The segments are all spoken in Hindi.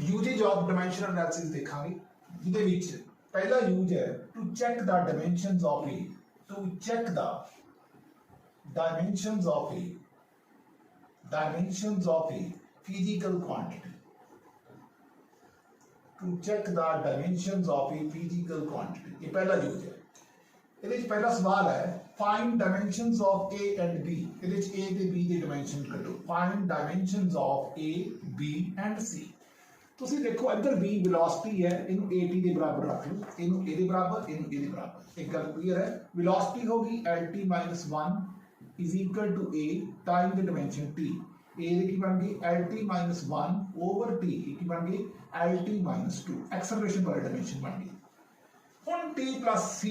यूजेज ऑफ डायमेंशनल एनालिसिस देखांगे जिहदे विच पहला यूज है to check the dimensions of a, to check the dimensions of a, dimensions of a physical quantity, to check the dimensions of a physical quantity. ये पहला यूज है। ਇਹਦੇ ਵਿੱਚ ਪਹਿਲਾ ਸਵਾਲ ਹੈ find dimensions of a and b. ਇਹਦੇ ਵਿੱਚ a ਤੇ b ਦੇ ਡਾਇਮੈਂਸ਼ਨ ਕੱਢੋ। Find dimensions of a b and c। ਤੁਸੀਂ ਦੇਖੋ ਇੱਧਰ b ਵੈਲੋਸਿਟੀ ਹੈ, ਇਹਨੂੰ at ਦੇ ਬਰਾਬਰ ਰੱਖ ਲਓ, ਇਹਨੂੰ ਇਹਦੇ ਬਰਾਬਰ, ਇਹਨੂੰ ਇਹਦੇ ਬਰਾਬਰ। ਇੱਕ ਗੱਲ ਕਲੀਅਰ ਹੈ, ਵੈਲੋਸਿਟੀ ਹੋਗੀ lt - 1 is equal to a time the dimension t। a ਦੀ ਕੀ ਬਣ ਗਈ lt - 1 ਓਵਰ t, ਇਹ ਕੀ ਬਣ ਗਈ lt - 2। ਐਕਸਲਰੇਸ਼ਨ ਵਾਲੀ ਡਾਇਮੈਂਸ਼ਨ ਬਣ ਗਈ। ਹੁਣ t + c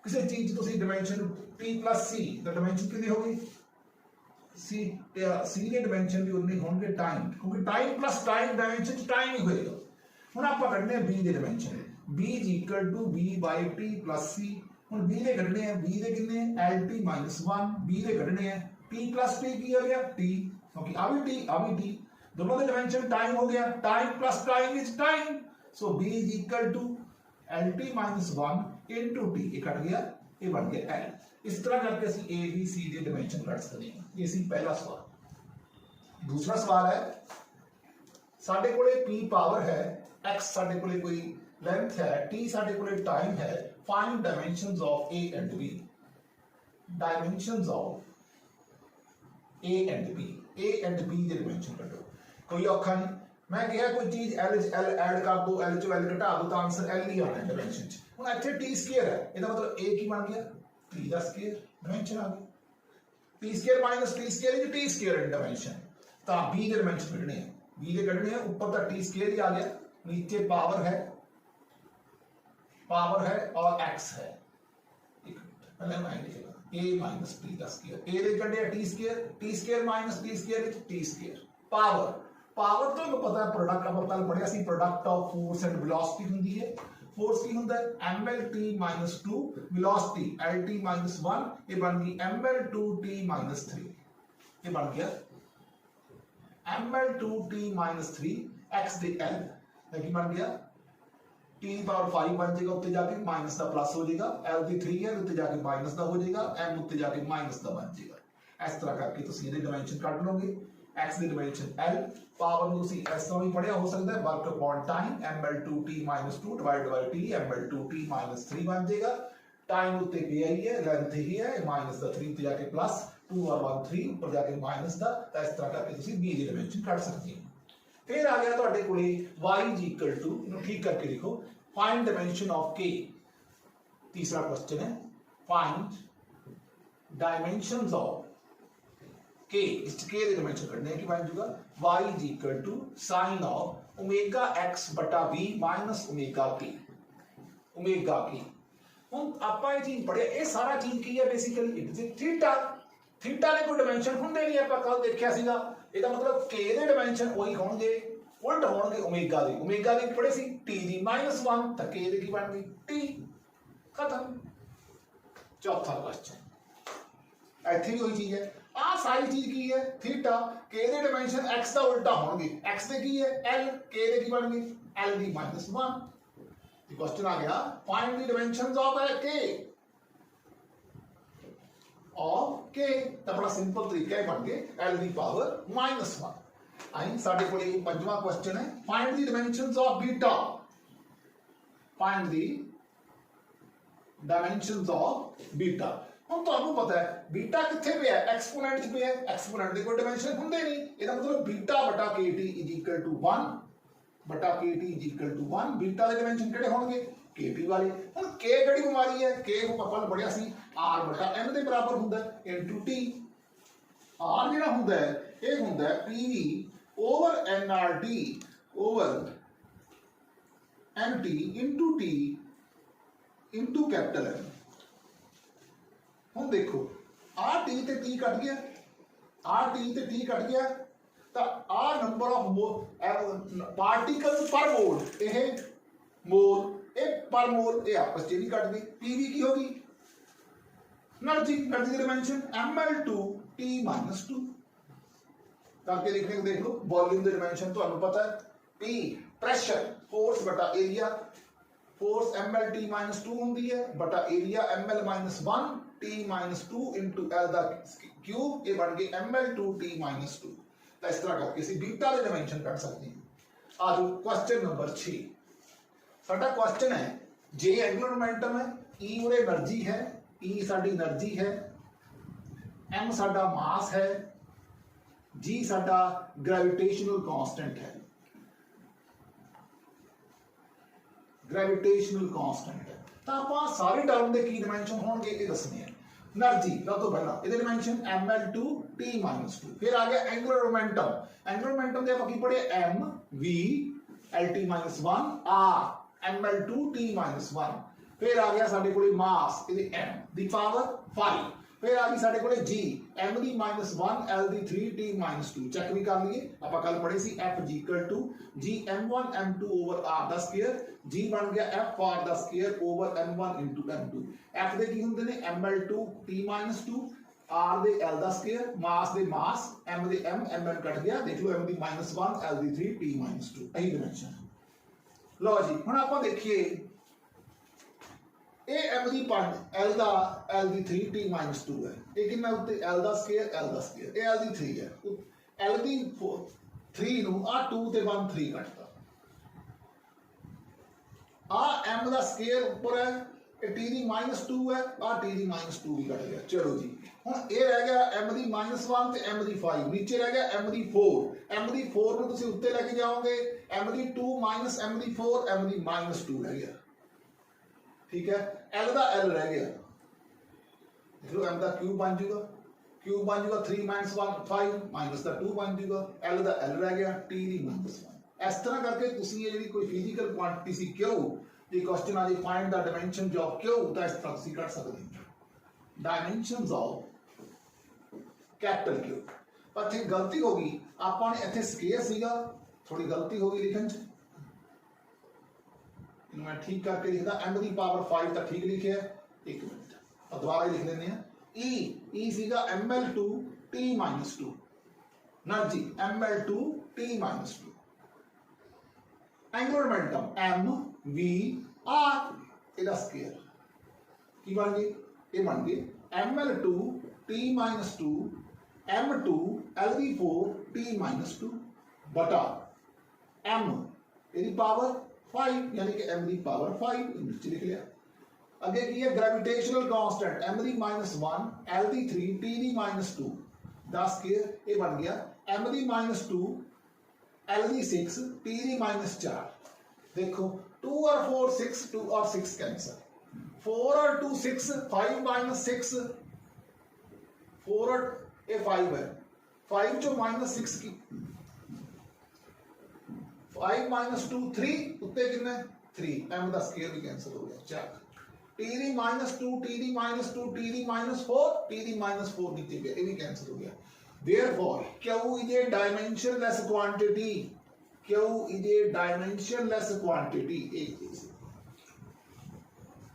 किसी चीज तो dimension t + c the dimension कितनी होगी c के डायमेंशन भी उन्नी होंगे टाइम, क्योंकि time plus time dimension time ही होएगा। हुन आपां कढने b दे डायमेंशन b = b/t + c। हुन b दे कढने हैं, b दे कितने lt - 1 b दे कढने हैं t + t की हो गया t, क्योंकि आ भी t दोनों दे डायमेंशन टाइम हो गया। Time plus time is time, so b = lt - 1 into t, ये कट गया, ये बन गया l। इस तरह करके ਅਸੀਂ a b c ਦੇ ਡਾਇਮੈਂਸ਼ਨ ਕੱਢ ਸਕਦੇ ਹਾਂ। ਇਹ ਸੀ ਪਹਿਲਾ ਸਵਾਲ। ਦੂਸਰਾ ਸਵਾਲ ਹੈ ਸਾਡੇ ਕੋਲੇ p ਪਾਵਰ ਹੈ, x ਸਾਡੇ ਕੋਲੇ ਕੋਈ ਲੈਂਥ ਹੈ, t ਸਾਡੇ ਕੋਲੇ ਟਾਈਮ ਹੈ। Find dimensions of a and b, dimensions of a and b, a and b ਦੇ ਡਾਇਮੈਂਸ਼ਨ ਕੱਢੋ। ਕੋਈ ਔਖਾ ਨਹੀਂ, मैं कहा कोई चीज l ऐड कर दो, l चो l घटा दो तो आंसर l ही आना है डायमेंशन च। हुन इत्थे t स्क्वायर है, ਇਹਦਾ मतलब a की बन गया t ਦਾ स्क्वायर, डायमेंशन आ गई t square - t square is t square in dimension. तो b ਦੇ डायमेंशन ਕੱਢਣੇ हैं, b ਦੇ ਕੱਢਣੇ हैं, ऊपर तो t स्क्वायर ही आ गया, नीचे पावर है और x है। पहले मैं लिखेगा a - t ਦਾ स्क्वायर, a ਦੇ ਕੱਢਿਆ t square - t square is t square. Power तो पता है प्रोडक्ट आप पहले पढ़िया सी, product of force and velocity होंदी है। फोर्स की होंदा है mlt - 2, वेलोसिटी lt - 1, ये बन गई ml2t - 3, ये बन गया ml2t - 3 x दे l, ये बन गया t⁵ बन जाएगा, उत्ते जाके माइनस का प्लस हो जाएगा, l दी 3 है उत्ते जाके माइनस का हो जाएगा, m उत्ते जाके माइनस का बन जाएगा। इस तरह करके तुसीं इहदे डायमेंशन कढ लोगे। x ਦੀ ਡਾਇਮੈਂਸ਼ਨ l, ਪਾਵਰ ਨੂੰ ਤੁਸੀਂ ਇਸ ਤਰ੍ਹਾਂ ਵੀ ਪੜਿਆ ਹੋ ਸਕਦਾ ਹੈ work upon time ml2t - 2 divide by t ml2t - 3 ਬਣ ਜਾਏਗਾ। टाइम उत्ते पे आई है, लेंथ ही है, माइनस का 3 ते जाके प्लस 2 और 1 3 ऊपर जाके माइनस का। तो इस तरह करके तुसीं b ਦੀ डायमेंशन ਕੱਢ ਸਕਦੇ हो। फिर आ गया ਤੁਹਾਡੇ ਕੋਲੇ y = ਇਹਨੂੰ ਠੀਕ ਕਰਕੇ ਲਿਖੋ फाइंड डायमेंशन ऑफ k। तीसरा क्वेश्चन है फाइंड डायमेंशंस ऑफ k। इस k ਦੇ ਡਾਇਮੈਂਸ਼ਨ ਕੱਢਣੇ ਕਿ ਬਣ ਜਾਊਗਾ y = sin of omega x बटा v minus omega k। Omega k ਹੁਣ ਆਪਾਂ ਇਹ ਚੀਜ਼ ਪੜਿਆ, ਇਹ ਸਾਰਾ ਚੀਜ਼ ਕੀ ਹੈ basically it is theta. Theta ਦੇ ਕੋਈ ਡਾਇਮੈਂਸ਼ਨ ਹੁੰਦੇ ਨਹੀਂ, ਆਪਾਂ ਕੱਲ ਦੇਖਿਆ ਸੀਗਾ। ਇਹਦਾ ਮਤਲਬ k ਦੇ ਡਾਇਮੈਂਸ਼ਨ ਉਹੀ ਹੋਣਗੇ, ਉਲਟ ਹੋਣਗੇ ओमेगा ਦੇ। ओमेगा ਦੇ ਪੜੇ ਸੀ t ਦੀ -1 ਤਾਂ k ਦੇ ਕੀ ਬਣ ਗਈ t, ਖਤਮ। ਚੌਥਾ ਕੁਐਸਚਨ ਇੱਥੇ ਵੀ ਉਹੀ ਚੀਜ਼ ਹੈ। आ सारी चीज की है थीटा, k दे डायमेंशन x ਦਾ ਉਲਟਾ ਹੋਣਗੇ, x ਦੇ ਕੀ ਹੈ l, k ਦੇ ਕੀ ਬਣ ਗਈ l ਦੀ -1। ਤੇ ਕੁਐਸਚਨ ਆ ਗਿਆ find the dimensions of k ਤਾਂ ਬੜਾ ਸਿੰਪਲ ਤਰੀਕਾ ਹੈ, ਬਣ ਗਏ l ਦੀ ਪਾਵਰ -1। ਆਈ ਸਾਡੇ ਕੋਲ ਇਹ ਪੰਜਵਾਂ ਕੁਐਸਚਨ ਹੈ find the dimensions of beta. Find the dimensions of beta. ਹੁਣ ਤੁਹਾਨੂੰ ਪਤਾ ਹੈ बीटा ਕਿੱਥੇ ਪਿਆ ਹੈ, ਐਕਸਪੋਨੈਂਟ 'ਚ ਪਿਆ ਹੈ। ਐਕਸਪੋਨੈਂਟ ਦੇ ਕੋਈ ਡਾਇਮੈਂਸ਼ਨ ਹੁੰਦੇ ਨਹੀਂ, ਇਹਦਾ ਮਤਲਬ बीटा बटा kt = 1 बटा kt = 1। बीटा ਦੇ ਡਾਇਮੈਂਸ਼ਨ ਕਿਹੜੇ ਹੋਣਗੇ kt ਵਾਲੇ। ਹੁਣ k ਕਿਹੜੀ ਬਿਮਾਰੀ ਹੈ, k ਨੂੰ ਆਪਾਂ ਪੜਿਆ ਸੀ r ਬਟਾ m ਦੇ ਬਰਾਬਰ ਹੁੰਦਾ ਇਨਟੂ t। r ਜਿਹੜਾ ਹੁੰਦਾ ਹੈ ਇਹ ਹੁੰਦਾ ਹੈ pv over nrt over mt into t into capital M। ਹੁਣ ਦੇਖੋ ਆ t ਤੇ t ਕੱਟ ਗਿਆ, ਆ t ਤੇ t ਕੱਟ ਗਿਆ, ਤਾਂ ਆ ਨੰਬਰ ਆਫ ਪਾਰਟੀਕਲਸ ਪਰ ਮੋਲ, ਇਹ ਮੋਲ ਇਹ ਪਰ ਮੋਲ, ਇਹ ਆਪਸ ਚ ਨਹੀਂ ਕੱਟਦੇ। pv ਕੀ ਹੋਗੀ एनर्जी ਦੀ ਡਾਇਮੈਂਸ਼ਨ ml2t - 2 करके लिखने को देख लो। वॉल्यूम दी डायमेंशन ਤੁਹਾਨੂੰ पता है P pressure force बटा area, force ml t minus 2 होंगी है बटा area ml minus 1 t minus 2 into L दा क्यूब, ये बन गए ml 2 t minus 2। तो इस तरह करके इसी बीटा के डायमेंशन कर सकते हैं। आज क्वेश्चन नंबर 6 साडा क्वेश्चन है J एंगुलर मोमेंटम है, E उरे एनर्जी है, E साडी एनर्जी है, M साडा मास है, G साडा ग्रेविटेशनल कांस्टेंट है। ग्रेविटेशनल कांस्टेंट है तो आप सारे टर्म के की डायमेंशन होंगे ये दसने हैं। एनर्जी सब तो पहला ये डायमेंशन ml2 t minus 2, फिर आ गया एंगुलर मोमेंटम, एंगुलर मोमेंटम दे आप की पढ़े m v lt minus 1 r ml2 t minus 1, फिर आ गया साडे कोले मास ये m दी पावर 5, फिर आ गई साडे कोले g m दी minus 1 l दी 3 t minus 2। चेक भी कर लिए आप कल पढ़े सी f g equal to g m1 m2 over r दा स्क्वायर, g बन गया f r दा square over m1 into m2। f दे की हुंदे ने ml2 t minus 2, r दे l दा स्क्वायर, मास दे मास, m दे m, mm कट गया, देख लो m दी minus 1 l दी 3 t minus 2 यही डायमेंशन। लो जी हुण आपां देखिए ए m दी 5 l दा l दी 3 t minus 2 है, ये कितना उत्ते l दा स्क्वायर ये l दी 3 है, l दी 3 नु आ 2 ते 1 3 कटता, आ m दा स्क्वायर ऊपर है, ये t दी -2 है, आ t दी -2 भी कट गया। चलो जी हुण ये रह गया m दी -1 ते m दी 5, नीचे रह गया m दी 4, m दी 4 नु तुसी उत्ते लेके जाओगे, m दी 2 minus m दी 4, m दी -2 रह गया, ठीक है। L दा L रह गया, देख लो m दा क्यूब बन जाएगा, 3 minus 1 5 माइनस दा 2 बन जाएगा, L दा L रह गया, t दी -1। इस तरह करके तुसी ये कोई फिजिकल क्वांटिटी सी क्यों ये क्वेश्चन आ जाए फाइंड द डायमेंशन ऑफ क्यों, तो इस तरह तुसी कर सकते हैं डायमेंशंस ऑफ कैपिटल क्यू। पर थे गलती होगी आपने इथे स्केयर सीगा, थोड़ी गलती होगी लिखन च, मैं ठीक करके लिखदा m दी पावर 5 तक ठीक लिखे है, एक मिनट और दोबारा लिख लेने हैं e सीगा ml2 t minus 2, energy ml2 t minus 2, angular momentum m v r इदा स्क्वायर की बन गई, ये बन गई ml2 t minus 2 m2 lv4 t minus 2 बटा m इदी पावर 5 यानी कि m दी पावर 5 नीचे लिख लिया। आगे की है ग्रेविटेशनल कांस्टेंट m दी -1 l दी 3 t दी -2 दा स्क्वायर, ये बन गया m दी -2 l दी 6 t दी -4। देखो 2 और 4 6, 2 और 6 कैंसिल, 4 और 2 6, 5 minus 6, 4 और ये 5 है, 5 जो -6 की 5 minus 2 3 उत्ते कितने 3, m दा स्क्वायर भी कैंसिल हो गया। चेक t दी -2 t दी -2 t दी -4 t दी -4 नीचे गया, ये भी कैंसिल हो गया। Therefore Q is a dimensionless quantity, Q is a dimensionless quantity।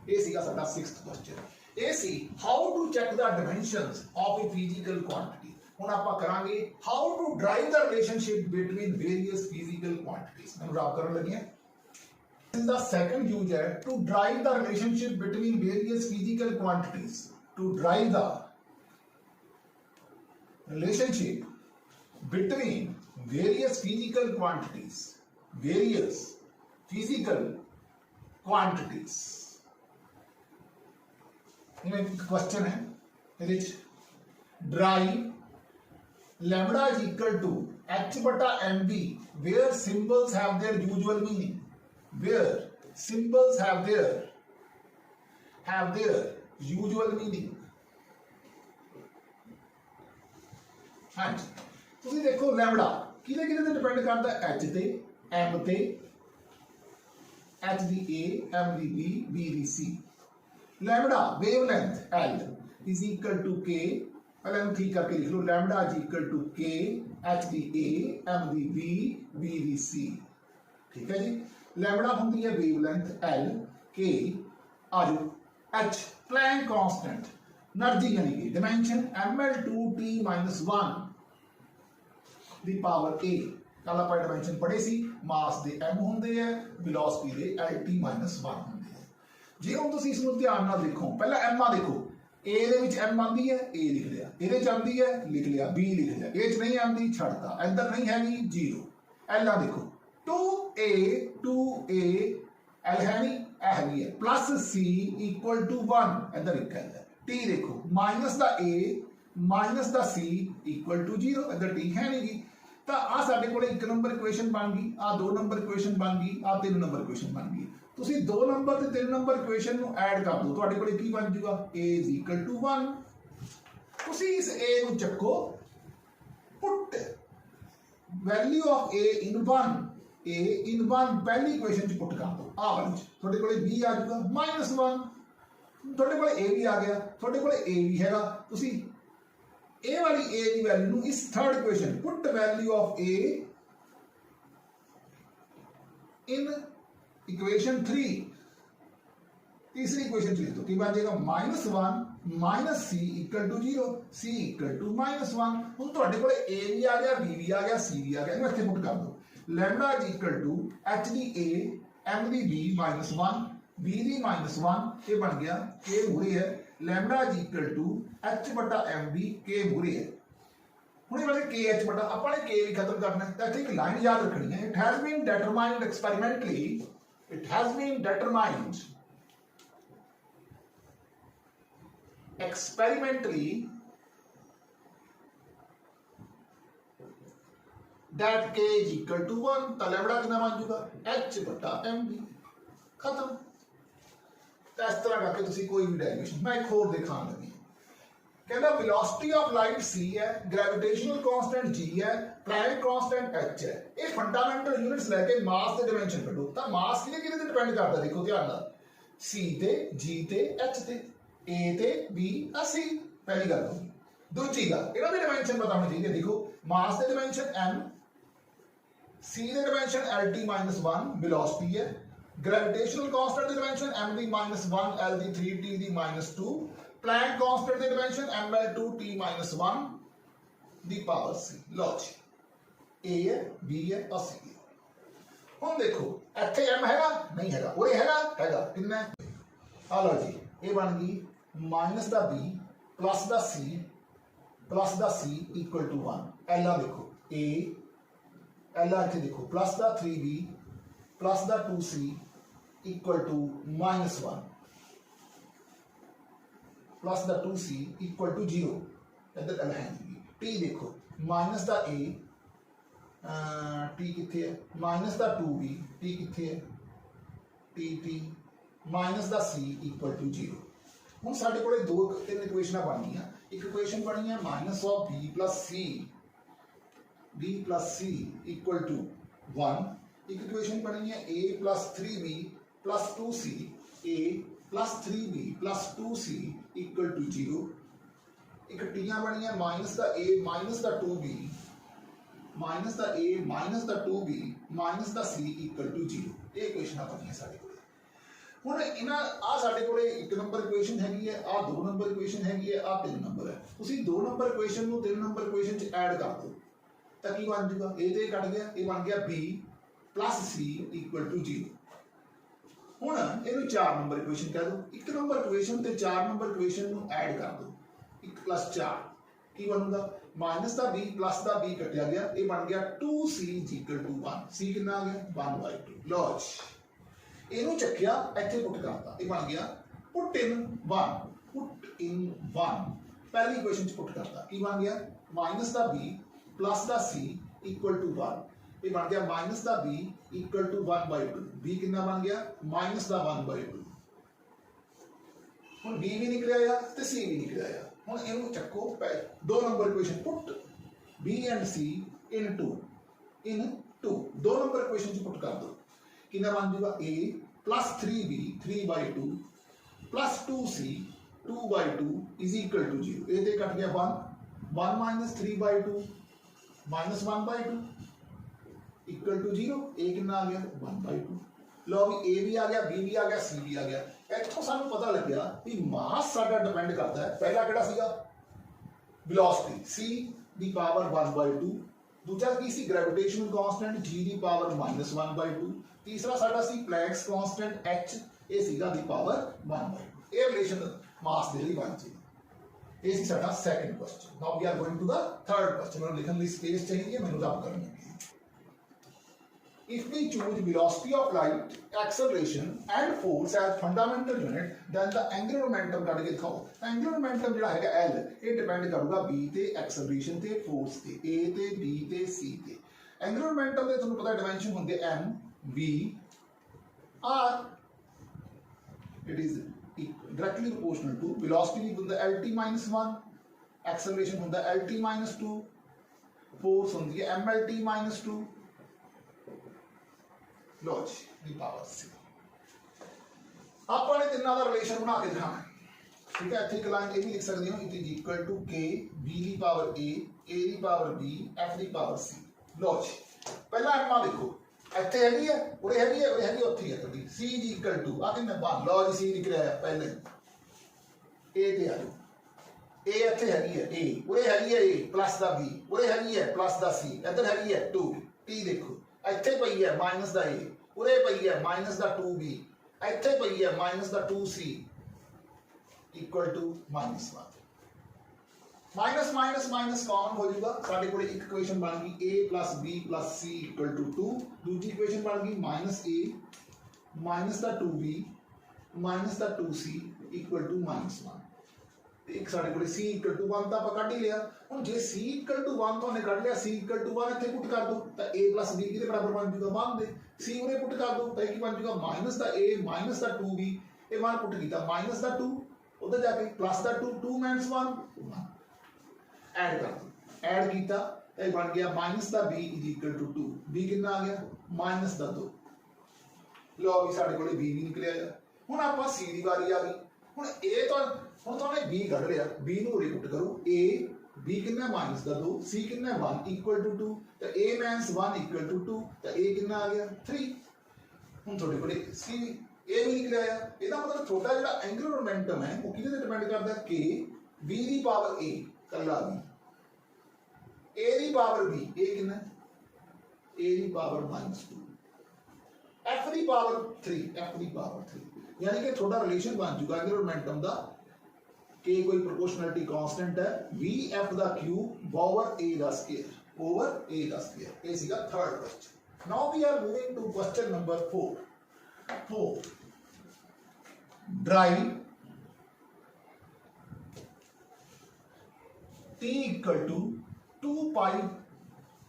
ये सीगा साडा 6th क्वेश्चन। ये सी how to check the dimensions of a physical quantity। ਹੁਣ ਆਪਾਂ ਕਰਾਂਗੇ how to drive the relationship between various physical quantities। हम ड्राइव करने लगे हैं। The second use है to drive the relationship between various physical quantities, to drive the relationship between various physical quantities, various physical quantities। ये क्वेश्चन है drive lambda is equal to h bata mv where symbols have their usual meaning, where symbols have their usual meaning। हाँ जी तुसी देखो लैम्बडा किदे किदे ते डिपेंड करता है, h ते m ते, h दी a m दी b b दी c। Lambda wavelength l is equal to k, पहले हम ठीक करके लिख लो, lambda is equal to k h दी a m दी b b दी c। ठीक है जी, लैम्बडा होती है वेवलेंथ l, k आजो h प्लैंक कांस्टेंट, एनर्जी यानी कि डायमेंशन ml2 t minus 1 दी पावर a, कल आप डायमेंशन पढ़े सी मास के m होंगे है वेलोसिटी के LT -1 होंगे है। जे हम तुम इसमें ध्यान नाल देखो पहला m आ देखो ए दे m आती है ए लिख लिया ये आती है लिख लिया b लिख लिया ये नहीं आती छड़ता इधर नहीं हैगी 0 l आ देखो 2a l है नहीं हैगी है प्लस c इक्वल टू 1 इधर एक है t देखो माइनस दा a माइनस दा c इक्वल टू 0 इधर t है नहीं तो आ साडे कोले 1 नंबर इक्वेशन बन गई आ 2 नंबर इक्वेशन बन गई आ 3 नंबर इक्वेशन बन गई ਤੁਸੀਂ 2 ਨੰਬਰ ਤੇ 3 ਨੰਬਰ ਇਕੁਏਸ਼ਨ ਨੂੰ ਐਡ ਕਰ ਦਿਓ ਤੁਹਾਡੇ ਕੋਲੇ ਕੀ ਬਣ ਜਾਊਗਾ a = 1 ਤੁਸੀਂ ਇਸ a ਨੂੰ ਚੱਕੋ ਪੁੱਟ ਵੈਲਿਊ ਆਫ a in 1 ਪਹਿਲੀ ਇਕੁਏਸ਼ਨ ਚ ਪੁੱਟ ਕਰ ਦਿਓ ਆ ਵਾਲੀ ਤੁਹਾਡੇ ਕੋਲੇ b ਆ ਜਾਊਗਾ -1 ਤੁਹਾਡੇ ਕੋਲੇ a ਵੀ ਆ ਗਿਆ ਤੁਹਾਡੇ ਕੋਲੇ a ਵੀ ਹੈਗਾ ਤੁਸੀਂ ਇਹ ਵਾਲੀ a ਦੀ ਵੈਲਿਊ ਨੂੰ ਇਸ third equation put value of a in equation 3 तीसरी इक्वेशन लिख दो कि बन जाएगा -1 minus c equal to 0 c equal to -1 हुन ਤੁਹਾਡੇ ਕੋਲੇ a भी आ गया b भी आ गया c भी आ गया ਇਹਨੂੰ ਇੱਥੇ ਪੁੱਟ ਕਰ ਦਿਓ lambda equal to h the a m the b -1 b ਦੀ -1 ਇਹ ਬਣ ਗਿਆ k ਮੂਰੇ ਹੈ लैम्डा इक्वल टू h बटा m b k ਮੂਰੇ ਹੈ ਹੁਣ ਇਹ ਵਾਲੇ k h बटा ਆਪਾਂ ਨੇ k ਵੀ ਖਤਮ ਕਰਨਾ ਹੈ ਤਾਂ ਇੱਥੇ ਇੱਕ ਲਾਈਨ ਯਾਦ ਰੱਖਣੀ ਹੈ it has been determined experimentally It has been determined experimentally that k is equal to 1 तो लैम्डा कितना बन जाएगा h बटा mb खत्म। तो इस तरह करके तुसी कोई भी डेरिवेशन मैं एक होर दिखाने लगी कहता वेलोसिटी ऑफ लाइट c है ग्रेविटेशनल कांस्टेंट g है प्राइम कांस्टेंट h है ये फंडामेंटल यूनिट्स लेके मास ते डायमेंशन कढो ਤਾਂ ਮਾਸ ਕਿਹਦੇ ਕਿਹਦੇ ਤੇ ਡਿਪੈਂਡ ਕਰਦਾ ਦੇਖੋ ਧਿਆਨ ਨਾਲ c ਤੇ g ਤੇ h ਤੇ a ਤੇ b ਆ c ਪਹਿਲੀ ਗੱਲ ਹੋ ਗਈ ਦੂਜੀ ਗੱਲ ਇਹਨਾਂ ਦੇ ਡਾਇਮੈਂਸ਼ਨ ਪਤਾ ਹੋਣੀ ਚਾਹੀਦੀ ਦੇਖੋ ਮਾਸ ਦੇ ਡਾਇਮੈਂਸ਼ਨ m c ਦੇ ਡਾਇਮੈਂਸ਼ਨ lt -1 वेलोसिटी है ग्रेविटेशनल कांस्टेंट ਦੀ ਡਾਇਮੈਂਸ਼ਨ m ਦੀ -1 l ਦੀ 3t ਦੀ -2 प्लैंक कांस्टेंट ਦੀ ਡਾਇਮੈਂਸ਼ਨ ml2t -1 ਦੀ ਪਾਵਰ c ਲਓ ਜੀ a ਹੈ b ਹੈ और c ਹੈ ਹੁਣ ਦੇਖੋ ਇੱਥੇ m ਹੈਗਾ ਨਹੀਂ ਹੈਗਾ ਉਰੇ ਹੈਗਾ ਕਿੰਨਾ ਆ ਲਓ ਜੀ ਇਹ ਬਣ ਗਈ ਮਾਈਨਸ ਦਾ b ਪਲੱਸ ਦਾ c ਇਕੁਅਲ ਟੂ 1 l ਆ ਦੇਖੋ a l ਆ ਇੱਥੇ ਦੇਖੋ ਪਲੱਸ ਦਾ 3b ਪਲੱਸ ਦਾ 2c ਇਕੁਅਲ ਟੂ -1 प्लस द 2c इक्वल टू 0 इधर l है t देखो माइनस द a t किथे है माइनस द 2b t किथे है t माइनस द c इक्वल टू 0 हुन साडे कोले दो तीन इक्वेशनां बन गईयां एक इक्वेशन बनी है minus of b plus c equal to 1 एक इक्वेशन बनी है a plus 3b plus 2c a plus 3b plus 2c equal to 0 एक टियां बनी है माइनस द a माइनस द 2b माइनस द a माइनस द 2b माइनस द c इक्वल टू 0 ये इक्वेशन बनी है साडे कोले हुण इना आ साडे कोले एक नंबर इक्वेशन हैगी है आ दो नंबर इक्वेशन हैगी है आ तीन नंबर है तुसी दो नंबर इक्वेशन नु तीन नंबर इक्वेशन च ऐड कर दो तां की बन जाऊगा a ते कट गया ये बन गया b plus c equal to 0 ਹੁਣ ਇਹਨੂੰ 4 ਨੰਬਰ ਇਕੁਏਸ਼ਨ ਕਹਿ ਦੋ ਇੱਕ ਨੰਬਰ ਇਕੁਏਸ਼ਨ ਤੇ 4 ਨੰਬਰ ਇਕੁਏਸ਼ਨ ਨੂੰ ਐਡ ਕਰ ਦੋ 1 + 4 ਕੀ ਬਣੂਗਾ ਮਾਈਨਸ ਦਾ b ਪਲੱਸ ਦਾ b ਕੱਟਿਆ ਗਿਆ ਇਹ ਬਣ ਗਿਆ 2c = 1 c ਕਿੰਨਾ ਆ ਗਿਆ 1/2 ਲਓ ਇਹਨੂੰ ਚੱਕਿਆ ਇੱਥੇ ਪੁੱਟ ਕਰਤਾ ਇਹ ਬਣ ਗਿਆ ਪੁੱਟ ਇਨ 1 ਪਹਿਲੀ ਇਕੁਏਸ਼ਨ ਚ ਪੁੱਟ ਕਰਤਾ ਕੀ ਬਣ ਗਿਆ ਮਾਈਨਸ ਦਾ b ਪਲੱਸ ਦਾ c = 1 ये बन गया माइनस दा b इक्वल टू 1/2 b कितना बन गया माइनस दा 1/2 हुन b भी निकल आया ते c भी निकल आया हुन इनु चक्को दो number equation put b and c इन 2 दो नंबर इक्वेशन च पुट कर दो कितना बन जाएगा a plus 3b 3/2 plus 2c 2/2 is equal to 0 ए ते कट गया 1 minus 3/2 minus 1/2 equal to 0 a कितना आ गया 1/2 लो भी a भी आ गया b भी आ गया c भी आ गया इत्थों सानू पता लग गया कि मास साडा डिपेंड करता है पहला किहड़ा सीगा वेलोसिटी c दी पावर 1/2 दूजा की सी ग्रेविटेशनल कांस्टेंट g दी पावर -1/2, तीसरा साडा सी प्लैंक्स कांस्टेंट h ये सीगा दी पावर 1/2। ये रिलेशन मास दे लिए बन जाए। ये सी साडा second question. Now we are going to the third question. और लिखने ली स्पेस चाहिए, मैंने रब करनी है। If we choose velocity of light, acceleration and force as fundamental unit, then the angular momentum cut के दिखाओ। Angular momentum जिहड़ा हैगा L ये डिपेंड करूगा B ते, acceleration ते, force ते, A ते, B ते, C ते। Angular momentum ਦੇ ਤੁਹਾਨੂੰ ਪਤਾ dimension ਹੁੰਦੇ M, V, R। It is directly proportional to velocity ਹੁੰਦਾ LT minus 1, acceleration ਹੁੰਦਾ LT minus 2, force ਹੁੰਦੀ है MLT minus 2। लो जी दी पावर सी आपने तिन्ना दा रिलेशन बना के दिखाना है। ठीक है, इत्थे एक लाइन ये भी लिख सकते हो, it is equal to k b दी पावर a दी पावर b f दी पावर c। लो जी पहला एम देखो इत्थे हैगी है, उरे हैगी है, उरे हैगी उत्थे है थोड़ी c इज इक्वल टू आ किन्ने बन। लो जी c लिख रहा है पहले a ते आ जाओ, a इत्थे हैगी है a, उरे हैगी है a प्लस दा b, उरे हैगी है प्लस दा c, इधर हैगी है 2 t। देखो इत्थे पई है माइनस दा a, उरे पई है माइनस दा 2b, इत्थे पई है माइनस दा 2c equal to -1। Minus minus minus common हो जाएगा, साडे कोल एक इक्वेशन बन गई a + b + c = 2। दूसरी इक्वेशन बन गई -a माइनस दा 2b माइनस दा 2c = -1। एक साडे कोल c = 1 ਤਾਂ ਆਪਾਂ ਕੱਢ ਹੀ ਲਿਆ। ਹੁਣ ਜੇ c = 1 ਤੋਂ ਨੇ ਕੱਢ ਲਿਆ, c = 1 ਇੱਥੇ ਪੁੱਟ ਕਰ ਦੋ ਤਾਂ a + b ਕਿਹਦੇ ਬਰਾਬਰ ਬਣ ਜੂਗਾ 1 ਦੇ। c ਉਰੇ ਪੁੱਟ ਕਰ ਦੋ ਤਾਂ ਕੀ ਬਣ ਜੂਗਾ minus the a minus the 2b, ਇਹ 1 ਪੁੱਟ ਕੀਤਾ ਮਾਈਨਸ ਦਾ 2, ਉਧਰ ਜਾ ਕੇ ਪਲੱਸ ਦਾ 2, 2 - 1 ਐਡ ਕਰ ਦੋ, ਐਡ ਕੀਤਾ ਇਹ ਬਣ ਗਿਆ ਮਾਈਨਸ ਦਾ b = 2। b ਕਿੰਨਾ ਆ ਗਿਆ ਮਾਈਨਸ ਦਾ 2। ਲਓ ਵੀ ਸਾਡੇ ਕੋਲੇ b ਵੀ ਨਿਕਲਿਆ। ਹੁਣ ਆਪਾਂ c ਦੀ ਵਾਰੀ ਆ ਗਈ। ਹੁਣ a ਤਾਂ ਹੁਣ तो b कढ़ लिया, b ਨੂੰ ਉਰੇ ਪੁੱਟ ਕਰੋ a b ਕਿੰਨਾ -2 c ਕਿੰਨਾ 1 = 2 ਤਾਂ a - 1 = 2 ਤਾਂ a ਕਿੰਨਾ ਆ ਗਿਆ 3। ਹੁਣ ਤੁਹਾਡੇ ਕੋਲੇ c a ਵੀ ਨਿਕਲਿਆ ਆ। ਇਹਦਾ ਮਤਲਬ ਛੋਟਾ ਜਿਹੜਾ ਐਂਗੂਲਰ ਮੋਮੈਂਟਮ ਹੈ ਉਹ ਕਿਹਦੇ ਤੇ ਡਿਪੈਂਡ ਕਰਦਾ ਹੈ k b ਦੀ ਪਾਵਰ a ਕੱਲਾ b, a ਦੀ ਪਾਵਰ b, a ਕਿੰਨਾ a ਦੀ ਪਾਵਰ -2, f ਦੀ ਪਾਵਰ 3, f ਦੀ ਪਾਵਰ 3। यानी कि थोड़ा रिलेशन बन चुका एंगुलर मोमेंटम दा k कोई प्रोपोर्शनलिटी कांस्टेंट है v f दा क्यूब ओवर a दा स्क्वायर। ये सीगा third question. Now we are moving to question number 4। Drive t = 2 pi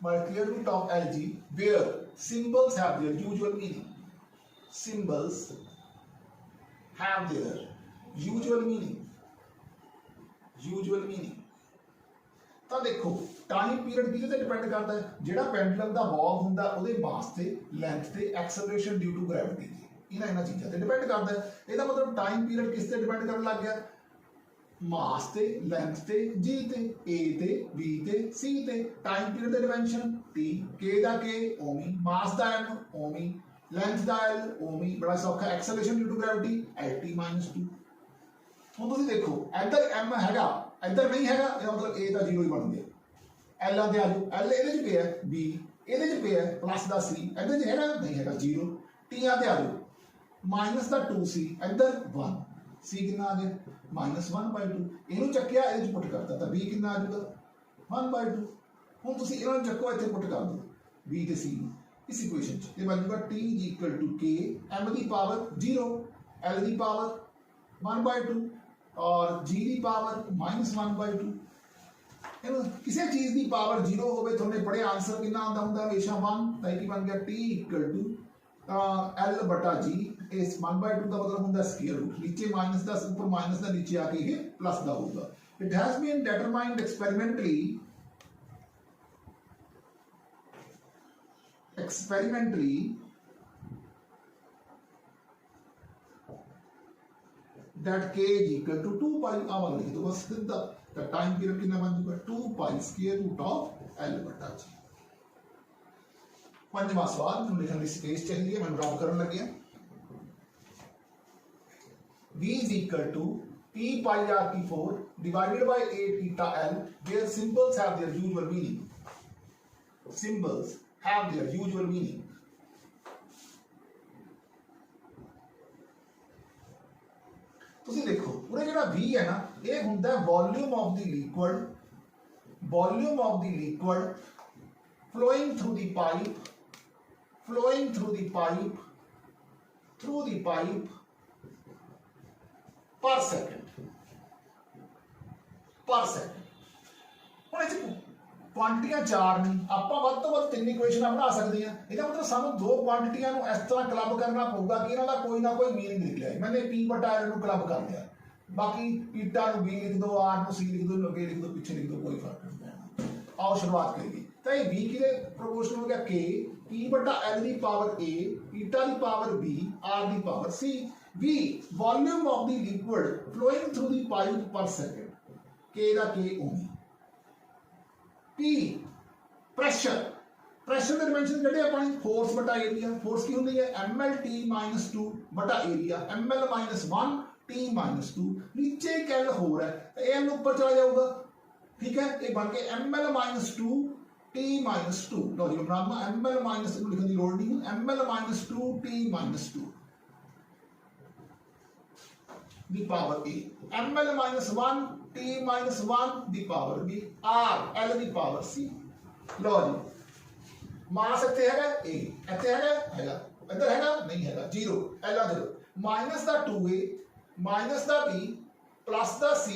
by square root of lg where symbols have their usual meaning। Symbols have their usual meaning। ਤਾਂ ਦੇਖੋ ਟਾਈਮ ਪੀਰੀਅਡ ਕਿਹਦੇ ਤੇ ਡਿਪੈਂਡ ਕਰਦਾ ਹੈ, ਜਿਹੜਾ ਪੈਂਡੂਲਮ ਦਾ ਬॉल ਹੁੰਦਾ ਉਹਦੇ ਮਾਸ ਤੇ, ਲੈਂਥ ਤੇ, ਐਕਸਲਰੇਸ਼ਨ ਡਿਊ ਟੂ ਗ੍ਰੈਵਿਟੀ ਤੇ, ਇਹਨਾਂ ਚੀਜ਼ਾਂ ਤੇ ਡਿਪੈਂਡ ਕਰਦਾ ਹੈ। ਇਹਦਾ ਮਤਲਬ ਟਾਈਮ ਪੀਰੀਅਡ ਕਿਸ ਤੇ ਡਿਪੈਂਡ ਕਰਨ ਲੱਗ ਗਿਆ ਮਾਸ ਤੇ, ਲੈਂਥ ਤੇ, g ਤੇ, a ਤੇ, b ਤੇ, c ਤੇ। ਟਾਈਮ ਪੀਰੀਅਡ ਦੇ ਡਿਮੈਂਸ਼ਨ t, k ਦਾ k ਓਮੀ, ਮਾਸ ਦਾ m ਓਮੀ, लेंथ दा l ओमी, बड़ा सौखा। Acceleration due to gravity lt -2। ਹੁਣ ਤੁਸੀਂ ਦੇਖੋ ਇੱਧਰ m ਹੈਗਾ ਇੱਧਰ ਨਹੀਂ ਹੈਗਾ, ਇਹਦਾ ਮਤਲਬ a ਦਾ 0 ਹੀ ਬਣ ਗਿਆ। l ਆਂਦੇ ਆ ਜਾਓ, l ਇਹਦੇ ਚ ਪਿਆ b ਇਹਦੇ ਚ ਪਿਆ ਪਲੱਸ ਦਾ c ਇੱਧਰ ਚ ਹੈਗਾ ਨਹੀਂ ਹੈਗਾ 0। t ਆਂਦੇ ਆ ਜਾਓ ਮਾਈਨਸ ਦਾ 2c ਇੱਧਰ 1, c ਕਿੰਨਾ ਆ ਗਿਆ -1/2। ਇਹਨੂੰ ਚੱਕਿਆ ਇਹਦੇ ਚ ਪੁੱਟ ਕਰਤਾ ਤਾਂ b ਕਿੰਨਾ ਆ ਜਾਊਗਾ 1/2। ਹੁਣ ਤੁਸੀਂ ਇਹਨਾਂ ਨੂੰ ਚੱਕੋ ਇੱਥੇ ਪੁੱਟ ਕਰ ਦਿਓ b ਤੇ c ਨੂੰ इस इक्वेशन च ये बन जाएगा t = k m की पावर 0 l की पावर 1/2 और g की पावर -1/2। ਇਹਨੂੰ ਕਿਸੇ ਚੀਜ਼ ਦੀ ਪਾਵਰ 0 ਹੋਵੇ ਤੁਹਾਨੂੰ ਪੜ੍ਹੇ ਆਨਸਰ ਕਿੰਨਾ ਆਉਂਦਾ ਹੁੰਦਾ ਹਮੇਸ਼ਾ 1। ਤਾਂ ਕੀ ਬਣ ਗਿਆ t = l/g। ਇਸ 1/2 ਦਾ ਮਤਲਬ ਹੁੰਦਾ ਸਕੁਅਰ ਰੂਟ, ਨੀਚੇ ਮਾਈਨਸ ਦਾ ਉੱਪਰ ਮਾਈਨਸ ਦਾ ਨੀਚੇ ਆ ਕੇ ਇਹ ਪਲੱਸ ਦਾ ਹੋਊਗਾ। It has been determined experimentally that k = 2 pi आवाज लिख दो बस सीधा। तो टाइम पीरियड कितना बन जाएगा 2 pi square root of l/g। पंजवां सवाल हम लिखने की स्पेस चाहिए, मैं ड्रॉप करने लगे। v = p pi r/4 divided by 8 theta l where symbols have their usual meaning। symbols have their usual meaning. ਤੁਸੀਂ ਦੇਖੋ ਪੂਰਾ ਜਿਹੜਾ V ਹੈ ਨਾ ਇਹ ਹੁੰਦਾ volume of the liquid flowing through the pipe per second ਹੁਣ ਇਹ ਕੁਆਂਟੀਆਂ ਚਾਰ ਨੇ ਆਪਾਂ ਵੱਧ ਤੋਂ ਵੱਧ ਤਿੰਨ ਇਕੁਏਸ਼ਨਾਂ ਬਣਾ ਸਕਦੇ ਹਾਂ ਇਹਦਾ ਮਤਲਬ ਸਾਨੂੰ ਦੋ ਕੁਆਂਟੀਆਂ ਨੂੰ ਇਸ ਤਰ੍ਹਾਂ ਕਲੱਬ ਕਰਨਾ ਪਊਗਾ ਕਿ ਇਹਨਾਂ ਦਾ ਕੋਈ ਨਾ ਕੋਈ ਮੀਨਿੰਗ ਲਿਖ ਲਿਆ ਮੈंने P बटा L ਨੂੰ ਕਲੱਬ ਕਰ ਲਿਆ ਬਾਕੀ ਈਟਾ ਨੂੰ B ਲਿਖ ਦੋ R ਨੂੰ C ਲਿਖ ਦੋ ਅੱਗੇ ਲਿਖ ਦੋ ਪਿੱਛੇ ਲਿਖ ਦੋ ਕੋਈ ਫਰਕ ਨਹੀਂ ਪੈਣਾ ਆਓ ਸ਼ੁਰੂਆਤ ਕਰੀਏ ਤਾਂ ਇਹ V ਕਿਹਦੇ ਪ੍ਰੋਪੋਰਸ਼ਨਲ ਹੋ ਗਿਆ K P बटा L ਦੀ ਪਾਵਰ A ਈਟਾ ਦੀ ਪਾਵਰ B R ਦੀ power C V volume of the liquid flowing through the pipe per second K ਦਾ K ਓਮ P pressure ਦੇ ਡਾਈਮੈਂਸ਼ਨ ਕਿਹੜੇ ਆਪਾਂ ਫੋਰਸ ਬਟਾ ਏਰੀਆ ਫੋਰਸ ਕੀ ਹੁੰਦੀ ਹੈ mlt-2 ਬਟਾ ਏਰੀਆ ml-1 t-2 ਨੀਚੇ ਇੱਕ L ਹੋਰ ਹੈ ਤਾਂ ਇਹ L ਉੱਪਰ ਚਲਾ ਜਾਊਗਾ ਠੀਕ ਹੈ ਇਹ ਬਣ ਕੇ ml-2 t-2 ਲਓ ਜੀ ਬਰਾਬਰ ml- ਨੂੰ ਲਿਖਣ ਦੀ ਲੋੜ ਨਹੀਂ ml-2 t-2 the power A ml-1 t-1 the power B R L ਦੀ ਪਾਵਰ C ਲਓ ਜੀ ਮਾਸ ਇੱਥੇ ਹੈਗਾ A ਇੱਥੇ ਹੈਗਾ ਇੱਧਰ ਹੈਗਾ ਨਹੀਂ ਹੈਗਾ 0 L 0 ਮਾਈਨਸ ਦਾ 2A ਮਾਈਨਸ ਦਾ B ਪਲੱਸ ਦਾ C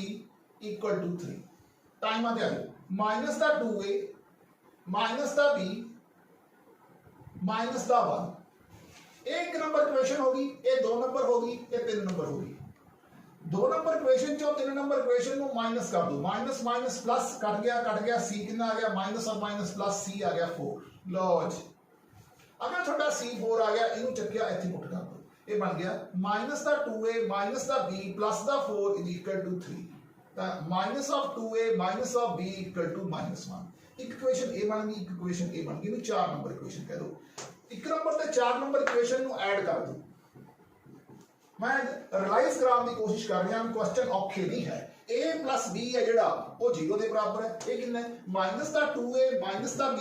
ਇਕੁਅਲ ਟੂ 3 ਟਾਈਮ ਆ ਗਿਆ ਮਾਈਨਸ ਦਾ 2A माइनस द B माइनस द 1 एक नंबर इक्वेशन होगी ये 2 नंबर होगी ये 3 नंबर होगी 2 नंबर इक्वेशन चो 3 नंबर इक्वेशन को माइनस कर दो माइनस माइनस प्लस कट गया C कितना आ गया माइनस और माइनस प्लस C आ गया 4 लो जी अगर थोड़ा C4 आ गया इनू चक्किया इथे पुट कर दो ये बन गया माइनस द 2A माइनस द B प्लस द 4 is equal to 3 minus of 2A minus of B equal to -1 एक इक्वेशन ए बन गई एक इक्वेशन ए बन गई 4 नंबर इक्वेशन कह दो एक नंबर ते 4 नंबर इक्वेशन नु ऐड कर दो मैं रियलाइज कराने की कोशिश कर रहा हूं क्वेश्चन औखे नहीं है a plus b है जेड़ा वो 0 के बराबर है ये कितना है माइनस दा 2a माइनस दा b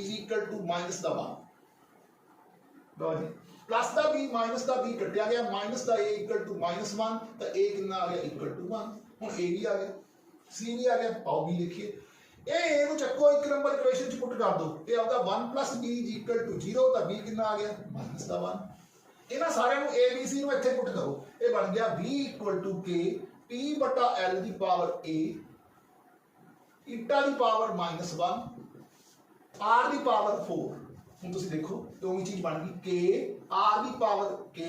is equal to minus दा 1 लो जी प्लस दा b माइनस दा b कटिया गया माइनस दा a इक्वल टू -1 तो a कितना आ गया इक्वल टू 1 हुन a भी आ गया c भी आ गया पाओ b लिखिए ए नु चक्को एक नंबर इक्वेशन च पुट कर दो ये आपदा 1 plus b is equal to 0 ਤਾਂ b कितना आ गया माइनस ਦਾ 1 ਇਹਨਾਂ ਸਾਰਿਆਂ ਨੂੰ a b c ਨੂੰ ਇੱਥੇ ਪੁੱਟ ਕਰੋ ਇਹ ਬਣ ਗਿਆ b equal to k p ਬਟਾ l ਦੀ ਪਾਵਰ a ਈਟਾ ਦੀ ਪਾਵਰ -1 r ਦੀ ਪਾਵਰ 4 ਹੁਣ ਤੁਸੀਂ ਦੇਖੋ ਦੋਵੇਂ ਚੀਜ਼ ਬਣ ਗਈ k r ਦੀ ਪਾਵਰ k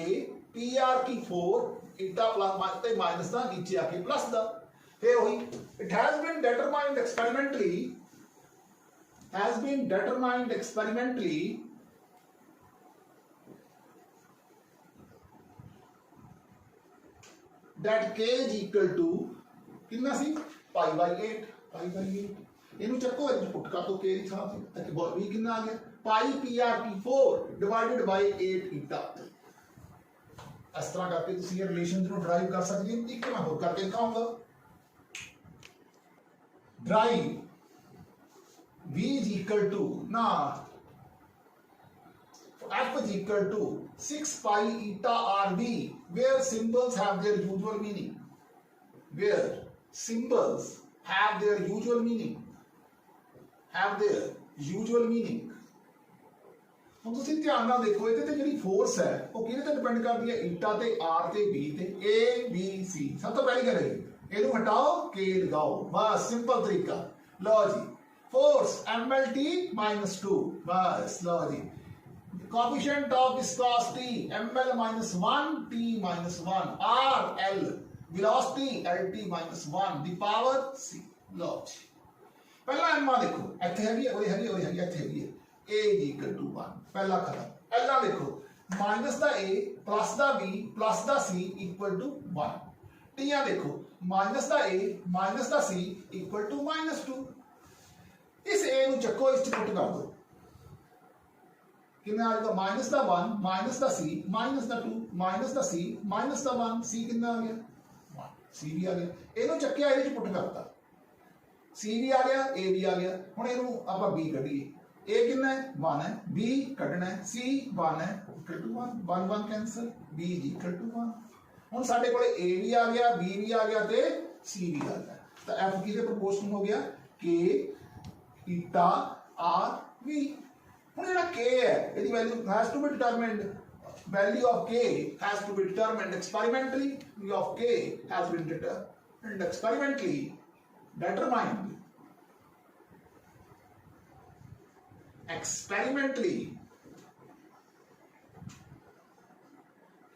p r की 4 ਈਟਾ प्लस ਤੇ माइनस ਦਾ नीचे आके प्लस ਦਾ फिर वही it has been determined experimentally that k is equal to कितना सी pi by 8 इनु चक्को इच पुट कर दो k ਦੀ ਥਾਂ ਤੇ ਤਾਂ ਕਿ b ਕਿੰਨਾ ਆ ਗਿਆ pi pr की 4 divided by 8 eta इस तरह करके ਤੁਸੀਂ ਇਹ ਰਿਲੇਸ਼ਨ ਨੂੰ ਡਰਾਈਵ ਕਰ ਸਕਦੇ ਹੋ ਇੱਕ ਮੈਂ ਹੋਰ ਕਰਕੇ ਦਿਖਾਉਂਗਾ drive V is equal to now F is equal to 6 pi eta RB where symbols have their usual meaning ਹੁਣ ਤੁਸੀਂ ਧਿਆਨ ਨਾਲ ਦੇਖੋ ਇਹਦੇ ਤੇ ਜਿਹੜੀ ਫੋਰਸ ਹੈ ਉਹ ਕਿਹਦੇ ਤੇ ਡਿਪੈਂਡ ਕਰਦੀ ਹੈ ਈਟਾ ਤੇ R ਤੇ B ਤੇ A B C ਸਭ ਤੋਂ ਪਹਿਲੀ ਗੱਲ ਹੈ ਇਹਨੂੰ ਹਟਾਓ k ਲਗਾਓ ਬਸ ਸਿੰਪਲ ਤਰੀਕਾ ਲਓ ਜੀ ਫੋਰਸ mlt-2 ਬਸ ਲਓ ਜੀ coefficient of viscosity ml-1 t-1 r l velocity lt-1 ਦੀ ਪਾਵਰ c ਲਓ ਜੀ ਪਹਿਲਾ m ਦੇਖੋ ਇੱਥੇ ਹੈਗੀ ਹੈ ਉਹਦੇ ਹੈਗੀ ਇੱਥੇ ਹੈਗੀ ਹੈ a = 1 ਪਹਿਲਾ ਖਤਮ ਐਲਾ ਦੇਖੋ minus the a plus the b plus ਦਾ c = 1 टीया देखो माइनस दा a माइनस दा c इक्वल टू -2 इस a नु चक्को इस च पुट कर दो कितना आ जाएगा माइनस दा 1 माइनस दा c माइनस दा 2 माइनस दा c माइनस दा 1 c कितना आ गया 1 c भी आ गया ਇਹਨੂੰ ਚੱਕਿਆ ਇਹਦੇ ਚ ਪੁੱਟ ਕਰਤਾ c भी आ गया a भी आ गया ਹੁਣ ਇਹਨੂੰ ਆਪਾਂ b ਕੱਢੀਏ ए कितना है 1 है, बी कटना है, सी 1 है equal to 1, 1 1 cancel, B equal to 1। हुण साडे कोले ए भी आ गया, बी भी आ गया ते सी भी आ गया। तो एफ किहदे प्रोपोर्शनल हो गया के ईटा आर वी। हुण जिहड़ा के है इहदी value has to be determined, value of k has to be determined experimentally, value of k has been determined experimentally,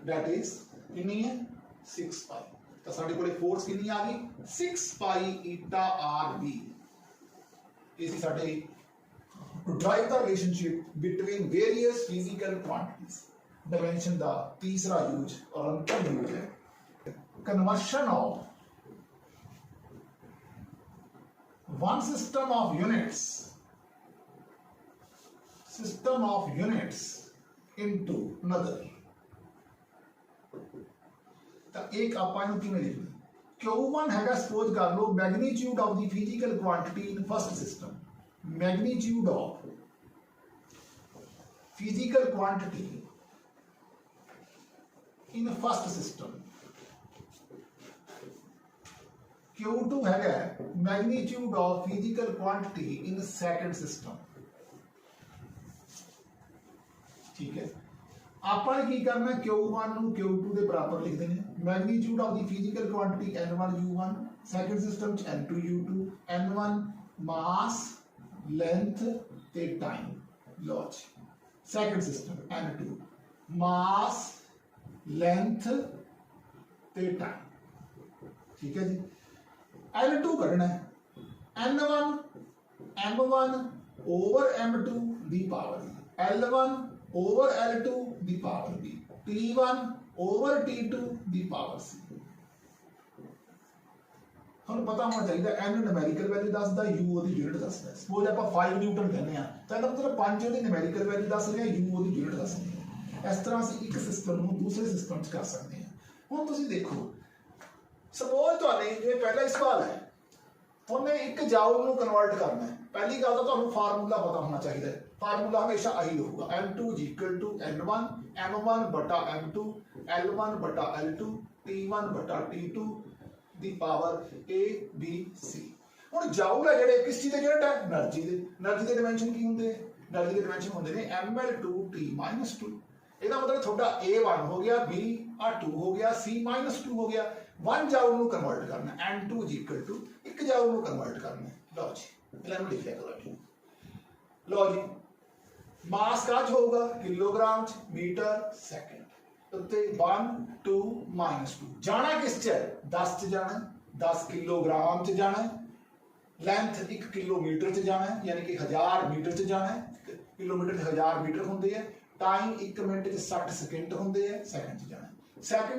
that is कितनी है 6 पाई। तो साढ़े कोले फोर्स कितनी आ गई 6 पाई ईटा आर बी। इसी साढ़े to drive the relationship between various physical quantities। Dimension का तीसरा यूज और अंतिम यूज है conversion of one system of units into another. तो एक आपां नूं किवें लिखना Q1 हैगा सपोज कर लो magnitude of the physical quantity in first system, magnitude of physical quantity in the first system। Q2 है magnitude of physical quantity in the second system। ठीक है, आपने की करना Q1 ਨੂੰ Q2 ਦੇ ਬਰਾਬਰ ਲਿਖ ਦੇਣੇ। magnitude of the physical quantity N1 U1, second system ਚ N2 U2, N1 mass length ਤੇ time। ਲਓ ਜੀ second system N2 mass length ते टाइम। ठीक है जी, L2 करना है N1 M1 over M2 the power L1 over L2 the power B, T1 over T2 the power C। ਤੁਹਾਨੂੰ ਪਤਾ ਹੋਣਾ ਚਾਹੀਦਾ n ਨਿਊਮੈਰੀਕਲ ਵੈਲਿਊ ਦੱਸਦਾ, u ਉਹਦੀ ਯੂਨਿਟ ਦੱਸਦਾ। ਸਪੋਜ਼ ਆਪਾਂ 5 ਨਿਊਟਨ ਕਹਿੰਦੇ ਆ ਤਾਂ ਇਹਦਾ ਮਤਲਬ 5 ਉਹਦੀ ਨਿਊਮੈਰੀਕਲ ਵੈਲਿਊ ਦੱਸ ਰਿਹਾ, u ਉਹਦੀ ਯੂਨਿਟ ਦੱਸ ਰਿਹਾ। इस तरह से एक सिस्टम को दूसरे सिस्टम च कर सकते हैं। हुण तुसीं देखो सपोज तुहाने जिवें पहला ही सवाल है तुहाने एक जाउल नूं कन्वर्ट करना है। पहली गल तो तुहानूं फार्मूला पता होना चाहिए। फार्मूला हमेशा आई होगा M2 = N1 M1 बटा M2 L1 बटा L2 T1 बटा T2 the power A B C। हुण जाउल है जिहड़े किस चीज़ दे यूनिट है एनर्जी दे। एनर्जी दे डिमेंशन की हुंदे एनर्जी दे डिमेंशन हुंदे ने mL2T-2। ਇਹਦਾ ਮਤਲਬ ਤੁਹਾਡਾ A1 ਹੋ ਗਿਆ, B ਆ 2 ਹੋ ਗਿਆ, C -2 ਹੋ ਗਿਆ। 1 ਜਾਊਲ ਨੂੰ ਕਨਵਰਟ ਕਰਨਾ N2 = 1 ਜਾਊਲ ਨੂੰ ਕਨਵਰਟ ਕਰਨਾ। ਲਓ ਜੀ ਇਹਨਾਂ ਨੂੰ ਲਿਖ ਲਿਆ ਕਰੋ। ਲਓ ਜੀ ਮਾਸ ਕਾਜ ਹੋਊਗਾ ਕਿਲੋਗ੍ਰਾਮ ਚ ਮੀਟਰ ਸੈਕਿੰਡ ਉੱਤੇ 1 2 -2 ਜਾਣਾ ਕਿਸ ਚ 10 ਚ ਜਾਣਾ 10 ਕਿਲੋਗ੍ਰਾਮ ਚ जाना। लेंथ 1 किलोमीटर च जाना यानी कि 1000 मीटर च जाना। किलोमीटर 1000 मीटर होंगे है। टाइम 1 मिनट 60 सेकंड होंगे है। सेकंड च जाना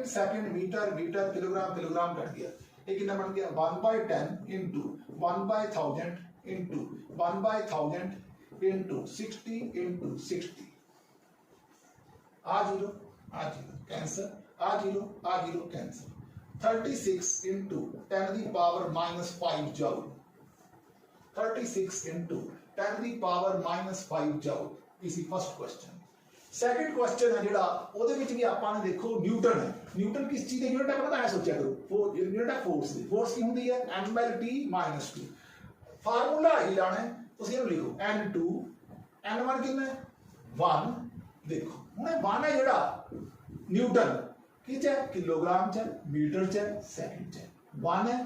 second metre metre kilogram kilogram cut गया। ये कितना बन गया 1/10 इंटू 1/1000 इंटू 1/1000 इंटू 60 इंटू 60। आ जीरो कैंसर, आ zero cancel. 36 into 10⁻⁻5 joule. 36 into 10⁻⁻5 joule. इसी फर्स्ट क्वेश्चन। सैकेंड क्वेश्चन है जिहड़ा ਉਹਦੇ ਵਿੱਚ ਵੀ ਆਪਾਂ ਨੇ ਦੇਖੋ न्यूटन है। न्यूटन किस चीज ਦੀ यूनिट है पता है सोचा करो यूनिट है फोर्स ਦੀ। फोर्स की ਹੁੰਦੀ है mL/t-2। फार्मूला ही लाना है ਤੁਸੀਂ ਇਹਨੂੰ ਲਿਖੋ N2 N1 ਕਿੰਨਾ ਹੈ 1। देखो ਹੁਣ 1 है ਜਿਹੜਾ न्यूटन किस है किलोग्राम च मीटर च सेकंड च 1 है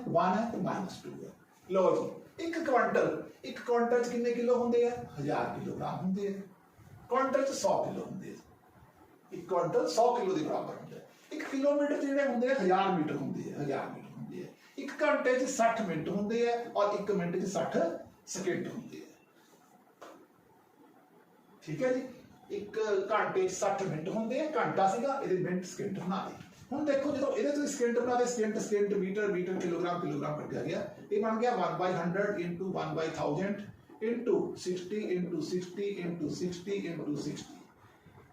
-2 है। लो जी एक क्वांटल च कितने किलो होंगे 1000 किलोग्राम होंगे। क्वांटल च 100 किलो होंगे। एक क्वांटल 100 किलो के बराबर होंगे। एक किलोमीटर जिहड़े होंगे 1000 मीटर होंगे 1000 मीटर होंगे। एक घंटे च 60 मिनट होंगे और 1 मिनट च 60 सेकंड होंगे। ठीक है जी, एक घंटे 60 मिनट होंगे। घंटा सीगा इहदे मिनट सेकंड बना दे। हुण देखो जो इहदे तो सेकंड बना दे second metre metre kilogram kilogram कटिया गया। ये बन गया 1/100 into 1/1000 into 60 into 60 into 60 into 60।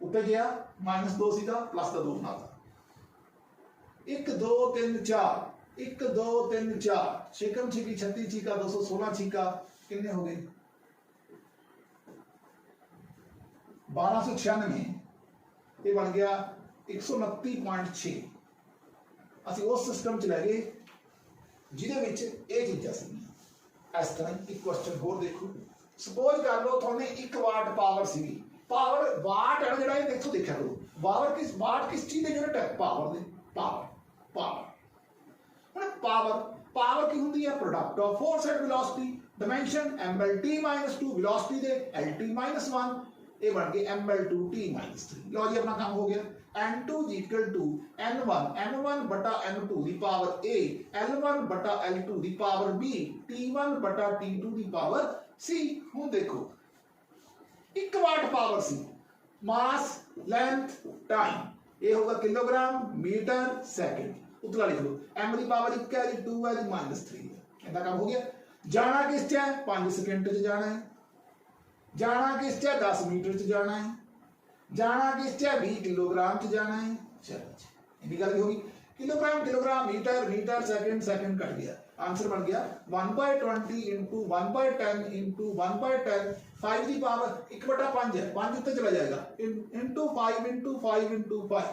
उत्ते गया -2 सीधा प्लस का 2 बना था। 1 2 3 4 1 2 3 4 6 छिकी 36 छिका 216 छिका कितने हो गए 1296 ये बन गया 129.6 ਅਸੀਂ उस सिस्टम च लै गए ਜਿਹਦੇ ਵਿੱਚ ਇਹ ਚੀਜ਼ਾਂ ਸੀਗੀਆਂ। ਇਸ ਤਰ੍ਹਾਂ ਇੱਕ ਕੁਐਸਚਨ ਹੋਰ ਦੇਖੋ, ਸਪੋਜ਼ ਕਰ ਲਓ ਤੁਹਾਨੇ 1 ਵਾਟ ਪਾਵਰ ਸੀਗੀ, ਪਾਵਰ ਵਾਟ ਹੈ ਜਿਹੜਾ ਇਹ ਦੇਖੋ, ਦੇਖਿਆ ਕਰੋ ਵਾਟ ਕਿਸ ਚੀਜ਼ ਦੀ ਯੂਨਿਟ ਹੈ, ਪਾਵਰ ਦੀ, ਪਾਵਰ ਹੁਣ ਪਾਵਰ ਕੀ ਹੁੰਦੀ ਹੈ, product of force and velocity, dimension mlt - 2 velocity ਦੇ lt - 1 ਇਹ ਬਣ ਗਏ ml2 t - 3। ਲਓ ਜੀ ਆਪਣਾ ਕੰਮ ਹੋ ਗਿਆ। n2 = n1 बटा n2 the power a, l1 बटा l2 ਦੀ ਪਾਵਰ b, t1 बटा t2 ਦੀ ਪਾਵਰ c। ਹੁਣ ਦੇਖੋ 1 ਵਾਟ ਪਾਵਰ ਸੀ, ਮਾਸ, ਲੈਂਥ, ਟਾਈਮ, ਇਹ ਹੋਗਾ ਕਿਲੋਗ੍ਰਾਮ ਮੀਟਰ ਸੈਕਿੰਡ। ਉਤਲਾ ਲਿਖ ਲਓ, m ਦੀ ਪਾਵਰ 1 ਹੈ ਜੀ, 2 ਹੈ ਜੀ, -3 ਹੈ। ਇਹਦਾ ਕੰਮ ਹੋ ਗਿਆ। ਜਾਣਾ किस च है, 5 सेकंड च जाना है। जाना किस च है, 10 मीटर च जाना है। जाना किस च है, 20 किलोग्राम च जाना है। चलो इतनी गल होगी। किलोग्राम मीटर सेकंड कट गया, आंसर बन गया 1/20 × 1/10 × 1/10, 5 की पावर 1/5 है, 5 उत्ते चला जाएगा, इंटू 5 × 5 × 5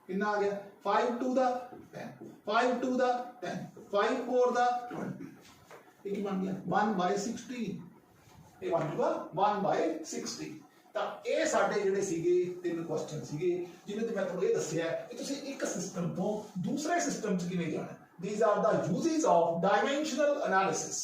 कितना आ गया, 5 2 दा 10, 5 2 दा 10, 5 4 दा 20, ये बन गया 1/16। ये बन जाएगा 1/16। ਤਾਂ ਇਹ ਸਾਡੇ ਜਿਹੜੇ ਸੀਗੇ 3 ਕੁਐਸਚਨ ਸੀਗੇ ਜਿਨ੍ਹਾਂ ਤੇ ਮੈਂ ਤੁਹਾਨੂੰ ਇਹ ਦੱਸਿਆ ਕਿ ਤੁਸੀਂ ਇੱਕ ਸਿਸਟਮ ਤੋਂ ਦੂਸਰੇ ਸਿਸਟਮ 'ਚ ਕਿਵੇਂ ਜਾਣਾ। These are the uses of dimensional analysis.